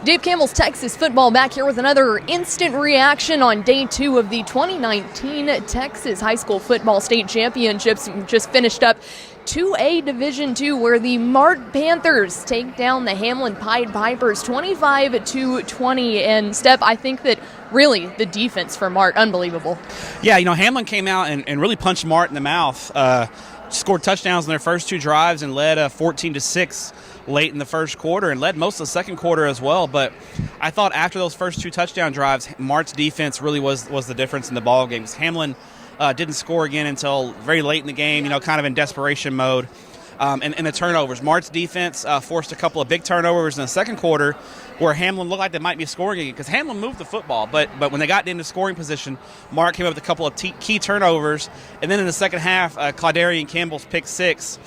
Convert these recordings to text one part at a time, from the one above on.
Dave Campbell's Texas football back here with another instant reaction on day 2 of the 2019 Texas High School Football State Championships. Just finished up 2A Division II, where the Mart Panthers take down the Hamlin Pied Pipers 25-20. And Steph, I think that really the defense for Mart, unbelievable. Yeah, Hamlin came out and really punched Mart in the mouth. Scored touchdowns in their first 2 drives and led 14-6 late in the first quarter and led most of the second quarter as well. But I thought after those first 2 touchdown drives, Mart's defense really was the difference in the ball game. Hamlin didn't score again until very late in the game, kind of in desperation mode. And the turnovers. Mart's defense forced a couple of big turnovers in the second quarter where Hamlin looked like they might be scoring again because Hamlin moved the football. But when they got into scoring position, Mart came up with a couple of key turnovers. And then in the second half, Claudarian Campbell's pick 6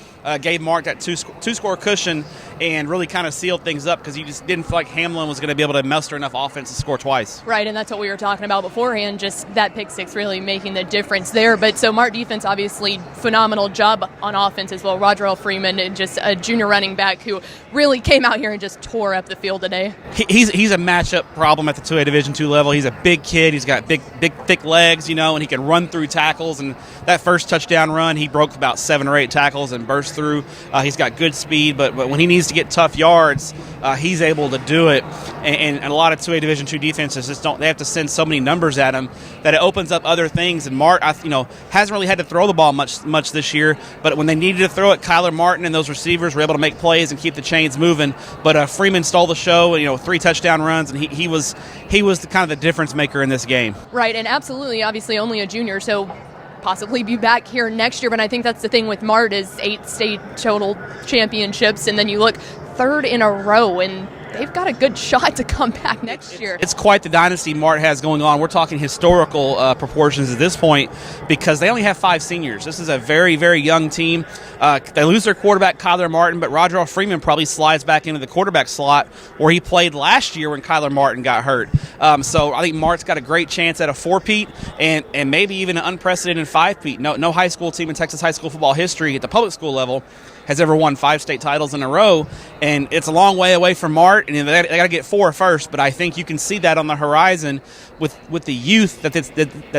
gave Mart that two-score cushion and really kind of sealed things up because you just didn't feel like Hamlin was going to be able to muster enough offense to score twice. Right, and that's what we were talking about beforehand, just that pick 6 really making the difference there. But so Mart defense, obviously, phenomenal job on offense as well. Roger Freeman, just a junior running back who really came out here and just tore up the field today. He's a matchup problem at the 2A Division II level. He's a big kid. He's got big, thick legs, and he can run through tackles. And that first touchdown run, he broke about 7 or 8 tackles and burst through. He's got good speed, but when he needs to get tough yards, he's able to do it. And a lot of 2A Division II defenses just don't. They have to send so many numbers at him that it opens up other things. And Mart, hasn't really had to throw the ball much this year. But when they needed to throw it, Kyler Martin and those receivers were able to make plays and keep the chains moving. But Freeman stole the show. 3 touchdown runs, and he was the kind of the difference maker in this game. Right, and absolutely, obviously, only a junior, so possibly be back here next year. But I think that's the thing with Mart is 8 state total championships, and then you look 3rd in a row, and they've got a good shot to come back next year. It's quite the dynasty Mart has going on. We're talking historical proportions at this point because they only have 5 seniors. This is a very, very young team. They lose their quarterback, Kyler Martin, but Roger Freeman probably slides back into the quarterback slot where he played last year when Kyler Martin got hurt. So I think Mart's got a great chance at a 4-peat and maybe even an unprecedented 5-peat. No high school team in Texas high school football history at the public school level has ever won 5 state titles in a row, and it's a long way away from Mart, and they got to get 4 first, but I think you can see that on the horizon with the youth that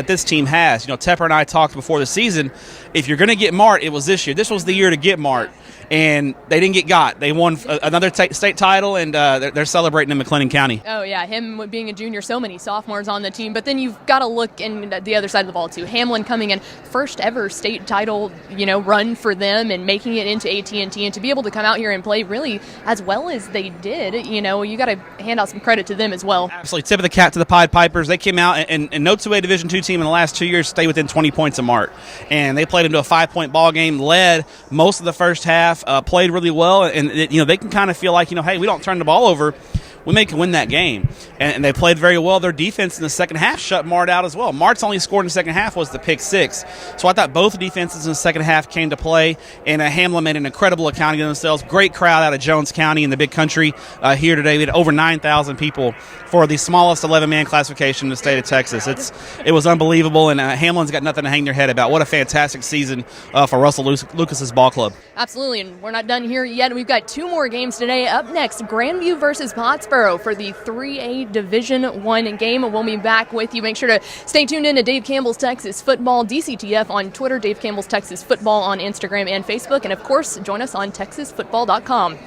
this team has. Tepper and I talked before the season, if you're going to get Mart, it was this year. This was the year to get Mart, and they didn't get got. They won another state title, and they're celebrating in McLennan County. Oh, yeah, him being a junior, so many sophomores on the team, but then you've got to look in the other side of the ball, too. Hamlin coming in, first ever state title, run for them and making it into AT&T, and to be able to come out here and play really as well as they did, you got to hand out some credit to them as well. Absolutely. Tip of the cap to the Pied Pipers. They came out, and no 2A Division II team in the last 2 years stayed within 20 points of Mart, and they played into a 5-point ball game, led most of the first half, played really well, and they can kind of feel like, hey, we don't turn the ball over, we may can win that game. And they played very well. Their defense in the second half shut Mart out as well. Mart's only scored in the second half was the pick 6. So I thought both defenses in the second half came to play, and Hamlin made an incredible accounting of themselves. Great crowd out of Jones County in the big country here today. We had over 9,000 people for the smallest 11-man classification in the state of Texas. It was unbelievable, and Hamlin's got nothing to hang their head about. What a fantastic season for Russell Lucas's ball club. Absolutely, and we're not done here yet. We've got 2 more games today. Up next, Grandview versus Pottsboro for the 3A Division I game. We'll be back with you. Make sure to stay tuned in to Dave Campbell's Texas Football, DCTF on Twitter, Dave Campbell's Texas Football on Instagram and Facebook, and of course, join us on TexasFootball.com.